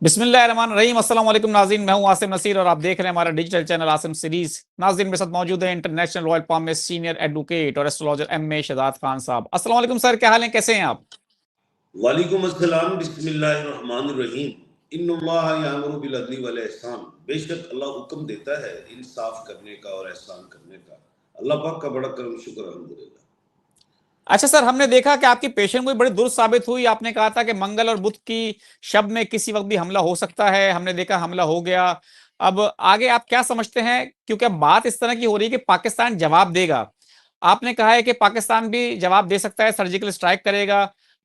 बिस्मिल्लाहिर्रहमानिर्रहीम। अस्सलाम वालेकुम नाज़रीन, मैं हूं आसिम नसीर और आप देख रहे हैं हमारा डिजिटल चैनल आसिम सीरीज। नाज़रीन मेरे साथ मौजूद है इंटरनेशनल रॉयल पाम में सीनियर एडवोकेट और astrologer M A Shahzad Khan साहब। अस्सलाम वालेकुम सर, क्या हाल है, कैसे हैं आप? वालेकुम अस्सलाम। बिस्मिल्लाहिर्रहमानिर्रहीम। इन्नल्लाह यामुरु बिल अदली वल ihsan। बेशक अल्लाह हुक्म देता है इंसाफ करने का और एहसान करने का। अल्लाह पाक का बड़ा करम शुक्र अल्हम्दुलिल्लाह। अच्छा सर, हमने देखा कि आपकी पेशेंट कोई बड़ी दुरुस्त साबित हुई। आपने कहा था कि मंगल और बुध की शब में किसी वक्त भी हमला हो सकता है। हमने देखा हमला हो गया। अब आगे आप क्या समझते हैं, क्योंकि अब बात इस तरह की हो रही है कि पाकिस्तान जवाब देगा। आपने कहा है कि पाकिस्तान भी जवाब दे सकता है, सर्जिकल स्ट्राइक करेगा।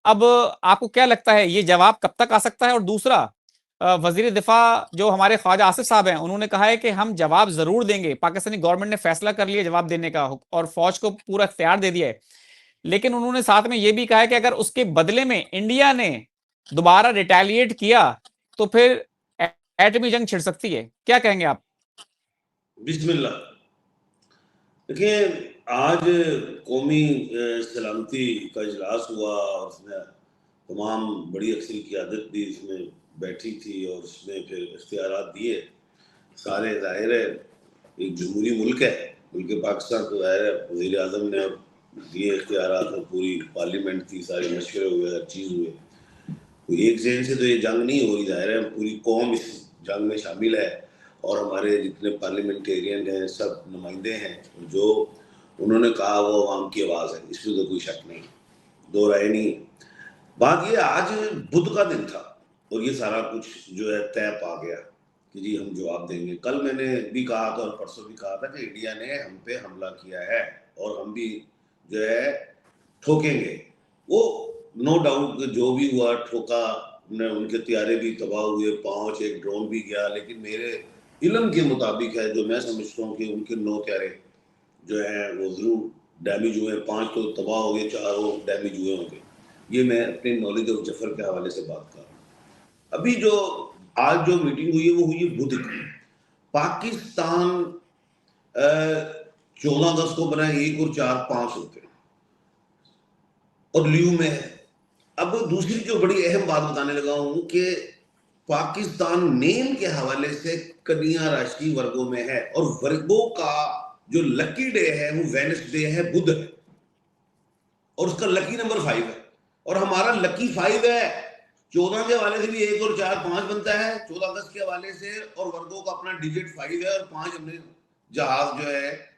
अब आपको क्या लगता है ये जवाब कब तक आ सकता है? और दूसरा, वजीर दिफा जो हमारे ख्वाजा आसिफ साहब हैं, उन्होंने कहा है कि हम जवाब जरूर देंगे। पाकिस्तानी गवर्नमेंट ने फैसला कर लिया जवाब देने का और फौज को पूरा इख्तियार दे दिया है। लेकिन उन्होंने साथ में यह भी कहा है कि अगर उसके बदले में इंडिया ने दोबारा रिटेलिएट किया तो फिर एटमी जंग छिड़ सकती है। क्या कहेंगे आप? बिस्मिल्लाह। देखिए, आज कौमी सलामती का इजलास हुआ और उसमें तमाम बड़ी अक्सर क़यादत भी इसमें बैठी थी और उसमें फिर इख्तियारात दिए सारे। ज़ाहिर है एक जमहूरी मुल्क है, मुल्क पाकिस्तान, तो ज़ाहिर है वज़ीर आज़म ने दिए इख्तियारात और पूरी पार्लियामेंट थी, सारे मशवरे हुए, हर चीज़ हुए। तो एक जहन से तो ये जंग नहीं हो रही, ज़ाहिर है पूरी कौम इस जंग में शामिल है और हमारे जितने पार्लियामेंटेरियन हैं सब नुमाइंदे हैं। जो उन्होंने कहा वो अवाम की आवाज़ है, इसमें तो कोई शक नहीं, दो राय नहीं। बात ये आज बुध का दिन था और ये सारा कुछ जो है तय पा गया कि जी हम जवाब देंगे। कल मैंने भी कहा था और परसों भी कहा था कि इंडिया ने हम पे हमला किया है और हम भी जो है ठोकेंगे। वो नो डाउट जो भी हुआ ठोका, उनके त्यारे भी तबाह हुए, 5 एक ड्रोन भी गया, लेकिन मेरे इल्म के मुताबिक है जो मैं समझता हूँ कि उनके 9 त्यारे जो हैं वो ज़रूर डैमेज हुए। 5 तो तबाह हो गए, 4 वो डैमेज हुए होंगे। ये मैं अपने नॉलेज ऑफ जफर के हवाले से बात कर रहा हूँ। अभी जो आज जो मीटिंग हुई है वो हुई है बुध की। पाकिस्तान 14 अगस्त को बना 1 और 4 5 होते हैं और ल्यू में है। अब दूसरी जो बड़ी अहम बात बताने लगा हूं कि पाकिस्तान नेम के हवाले से कन्या राशि वर्गों में है और वर्गों का जो लकी डे है वो वेडनेसडे है, बुध है, और उसका लकी नंबर 5 है और हमारा लकी 5 है। 14 के हवाले से भी 1 और 4 5 बनता है, 14 अगस्त के हवाले से, और वर्गों का अपना डिजिट 5 है और 5 हमने जहाज जो है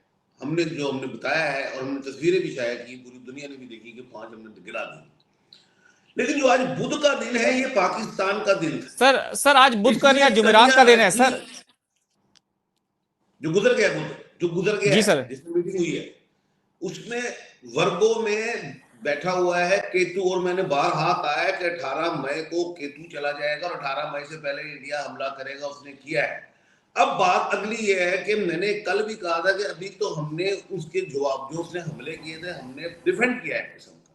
हमने बताया है और हमने तस्वीरें भी शायद की, पूरी दुनिया ने भी देखी कि 5 हमने गिरा दी। लेकिन जो आज बुध का दिन है ये पाकिस्तान का दिन था। सर आज बुध का नहीं, इसमें आज जुमेरात कन्या का दिन है राशि सर। जो गुजर गया, बुध जो गुजर गया जी है सर। जिसमें मीटिंग हुई है, उसमें वर्गों में बैठा हुआ है केतु। और मैंने बारहा कहा है कि 18 मई को केतु चला जाएगा और 18 मई से पहले इंडिया हमला करेगा, उसने किया है। अब बात अगली ये है कि मैंने कल भी कहा था कि अभी तो हमने उसके जवाब, जो उसने हमले किए थे, हमने डिफेंड किया है किस्म का,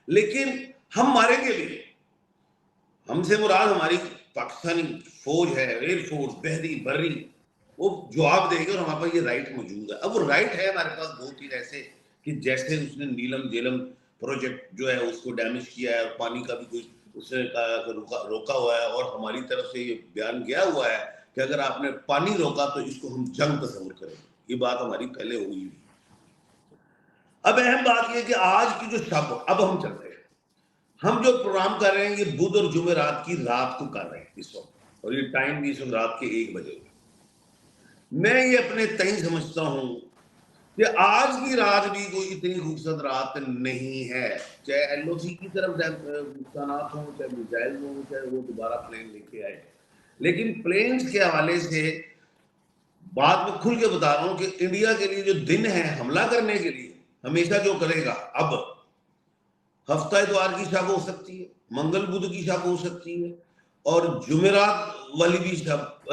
लेकिन हम मारेंगे भी। हमसे मुराद हमारी पाकिस्तानी फौज है, एयरफोर्स, बहरी, बर्री, वो जवाब देगी और हमारे पास ये राइट मौजूद है। अब वो राइट है हमारे पास दो तीन ऐसे कि जैसे उसने नीलम जेलम प्रोजेक्ट जो है उसको डैमेज किया है और पानी का भी कुछ उसने रोका हुआ है और हमारी तरफ से ये बयान गया हुआ है कि अगर आपने पानी रोका तो इसको हम जंग तस्वुर करेंगे। ये बात हमारी पहले हुई। अब अहम बात यह कि आज की जो शब, अब हम चल रहे हैं, हम जो प्रोग्राम कर रहे हैं ये बुध और जुमेरात की रात को कर रहे हैं इस वक्त, और ये टाइम भी इस वक्त रात के 1 बजे। मैं ये अपने तय समझता हूं कि आज की रात भी कोई इतनी खूबसूरत रात नहीं है, चाहे एलओसी की तरफ नुकसानात हों, चाहे मिसाइल हों, चाहे वो दोबारा प्लेन लेके आए। लेकिन प्लेन्स के हवाले से बात में खुल के बता रहा हूं कि इंडिया के लिए जो दिन है हमला करने के लिए, हमेशा जो करेगा, अब हफ्ता इतवार की शब हो सकती है, मंगल बुध की शब हो सकती है और जुमेरात वाली भी शब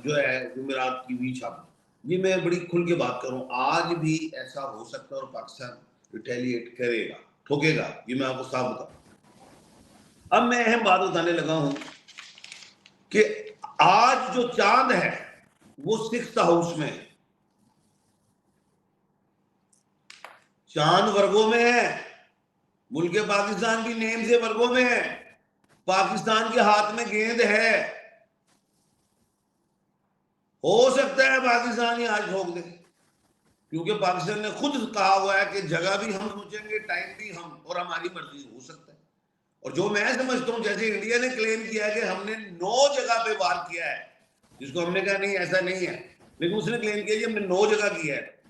जो है जुमेरात की भी शब। ये मैं बड़ी खुल के बात करूं, आज भी ऐसा हो सकता है और पाकिस्तान रिटेलिएट करेगा, ठोकेगा, ये मैं आपको साफ बताऊं। अब मैं अहम बात बताने लगा हूं कि आज जो चांद है वो 6th हाउस में है, चांद वर्गों में है, मुल्क पाकिस्तान भी नेम से वर्गों में है, पाकिस्तान के हाथ में गेंद है, हो सकता है पाकिस्तान ही आज ठोक दे, क्योंकि पाकिस्तान ने खुद कहा हुआ है कि जगह भी हम सोचेंगे, टाइम भी हम, और हमारी मर्जी। हो सकता है। और जो मैं समझता हूं, जैसे इंडिया ने क्लेम किया है कि हमने 9 जगह पे वार किया है, जिसको हमने कहा नहीं ऐसा नहीं है, लेकिन उसने क्लेम किया कि हमने 9 जगह किया है।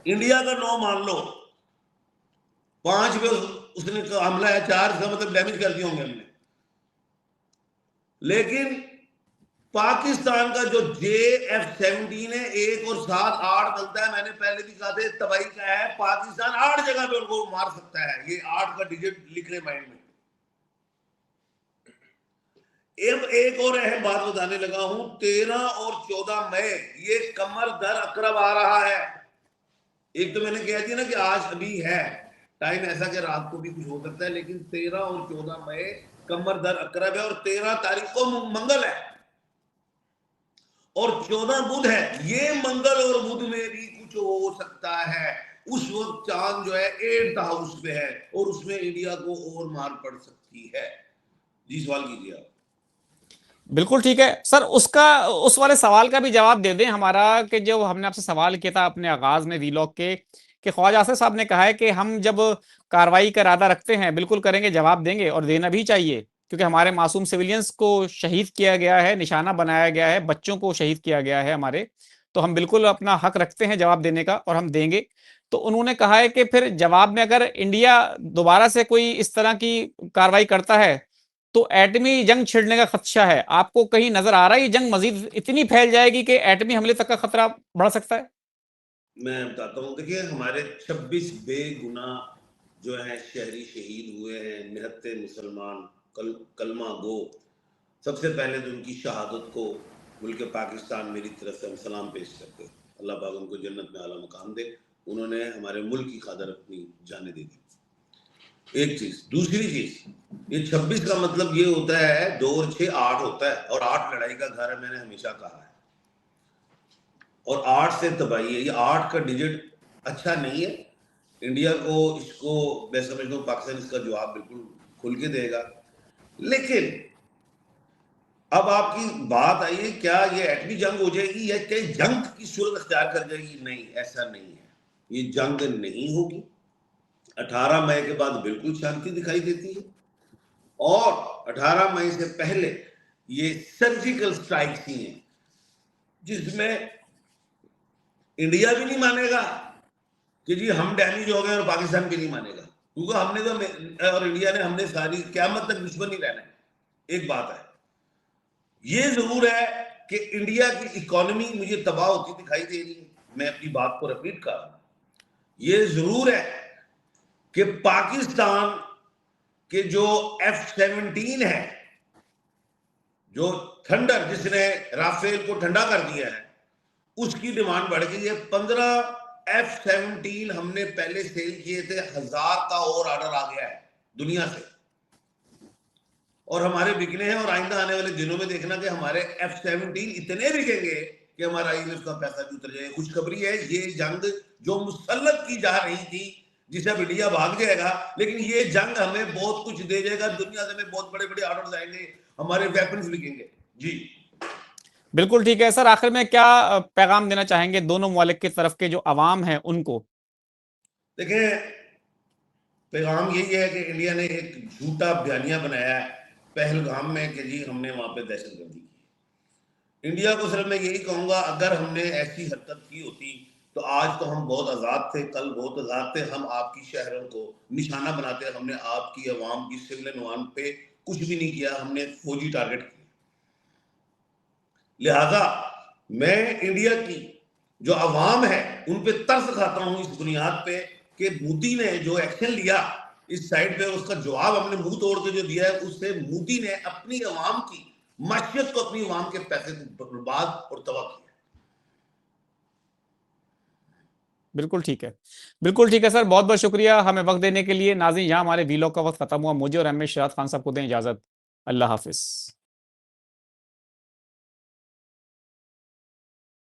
इंडिया का 9 मान लो, 5 पे उसने हमला है, 4 का मतलब डैमेज कर दिए होंगे हमने। लेकिन पाकिस्तान का जो JF-17 है, 1 और 7 8 डलता है। मैंने पहले भी कहा था तबाही का है, पाकिस्तान 8 जगह पे उनको मार सकता है। ये 8 का डिजिट लिख रहे माइंड में। अब एक और अहम बात बताने लगा हूं, 13 और 14 मई ये कमर दर अकरब आ रहा है। एक तो मैंने कह दिया ना कि आज अभी है टाइम ऐसा कि रात को भी कुछ हो सकता है, लेकिन 13 और 14 मई कमर दर अकरब है, और 13 तारीख को मंगल है और 14 बुध है। ये मंगल और बुध में भी कुछ हो सकता है। उस वक्त चांद जो है 8th हाउस पे है और उसमें इंडिया को और मार पड़ सकती है। जी सवाल कीजिए आप। बिल्कुल ठीक है सर, उसका उस वाले सवाल का भी जवाब दे दें हमारा, कि जो हमने आपसे सवाल किया था अपने आगाज में वीलॉग के, कि ख्वाजा आसिफ साहब ने कहा है कि हम जब कार्रवाई का इरादा रखते हैं बिल्कुल करेंगे, जवाब देंगे और देना भी चाहिए, क्योंकि हमारे मासूम सिविलियंस को शहीद किया गया है, निशाना बनाया गया है, बच्चों को शहीद किया गया है हमारे। तो हम बिल्कुल अपना हक रखते हैं जवाब देने का और हम देंगे। तो उन्होंने कहा है कि फिर जवाब में अगर इंडिया दोबारा से कोई इस तरह की कार्रवाई करता है तो एटमी जंग छिड़ने का खदशा है। आपको कहीं नजर आ रहा है ये जंग मजीद इतनी फैल जाएगी कि एटमी हमले तक का खतरा बढ़ सकता है? मैं बताता हूँ, देखिए हमारे 26 बेगुना जो है शहरी शहीद हुए हैं, निहत्ते मुसलमान, कलमा गो। सबसे पहले तो उनकी शहादत को मुल्क पाकिस्तान मेरी तरफ से हम सलाम पेश करते हैं। अल्लाह पाक उनको जन्नत में आला मकाम दे। उन्होंने हमारे मुल्क की खातिर अपनी जाने दे दी। एक चीज। दूसरी चीज, ये 26 का मतलब ये होता है 2 और 6 8 होता है, और 8 लड़ाई का घर है, मैंने हमेशा कहा है। और 8 से तबाही है। ये 8 का डिजिट अच्छा नहीं है। इंडिया को इसको मैं समझता हूँ पाकिस्तान इसका जवाब बिल्कुल खुल के देगा। लेकिन अब आपकी बात आई है, क्या ये एटमी जंग हो जाएगी या क्या जंग की सूरत अख्तियार कर जाएगी? नहीं, ऐसा नहीं है। ये जंग नहीं होगी। 18 मई के बाद बिल्कुल शांति दिखाई देती है, और 18 मई से पहले ये सर्जिकल स्ट्राइक्स ही हैं, जिसमें इंडिया भी नहीं मानेगा कि जी हम डैमेज हो गए, और पाकिस्तान भी नहीं मानेगा, क्योंकि हमने तो और इंडिया ने हमने सारी क़यामत तक दुश्मन ही रहना है। एक बात है, ये जरूर है कि इंडिया की इकोनॉमी मुझे तबाह होती दिखाई दे रही है। मैं अपनी बात को रिपीट कर रहा हूं। ये जरूर है कि पाकिस्तान के जो F-17 है, जो थंडर जिसने राफेल को ठंडा कर दिया है, उसकी डिमांड बढ़ गई है। 15 F-17 हमने पहले सेल किए थे, 1000 का और ऑर्डर आ गया है दुनिया से, और हमारे बिकने हैं। और आइंदा आने वाले दिनों में देखना कि हमारे F-17 इतने बिकेंगे कि हमारा IMF का पैसा भी उतर जाएगा। खुशखबरी है, ये जंग जो मुसल्लत की जा रही थी, जिसे अब इंडिया भाग जाएगा, लेकिन ये जंग हमें बहुत कुछ दे जाएगा। दुनिया से हमें बहुत बड़े बड़े ऑर्डर आएंगे, हमारे वेपन्स बिकेंगे। जी बिल्कुल ठीक है सर, आखिर में क्या पैगाम देना चाहेंगे दोनों ममालिक की तरफ के जो अवाम है उनको? देखें, पैगाम यही है कि इंडिया ने एक झूठा बयानिया बनाया है पहलगाम में कि जी हमने वहां पे दहशतगर्दी की। इंडिया को सिर्फ मैं यही कहूंगा, अगर हमने ऐसी हरकत की होती तो आज तो हम बहुत आज़ाद थे, कल बहुत आज़ाद थे। हम आपकी शहरों को निशाना बनाते, हमने आपकी अवाम की सिविलियन अवाम पे कुछ भी नहीं किया, हमने फौजी टारगेट किया। लिहाजा मैं इंडिया की जो अवाम है उन पे तरस खाता हूं इस बुनियाद पे कि मोदी ने जो एक्शन लिया इस साइड पे, उसका जवाब हमने मुंह तोड़ के जो दिया है, उससे मोदी ने अपनी अवाम की माशियत को, अपनी अवाम के पैसे को बर्बाद और तबाह किया। बिल्कुल ठीक है, बिल्कुल ठीक है सर, बहुत बहुत शुक्रिया हमें वक्त देने के लिए। नाज़रीन, यहाँ हमारे वीलॉग का वक्त खत्म हुआ। मुझे और एम ए शराद खान साहब को दें इजाजत। अल्लाह हाफिज।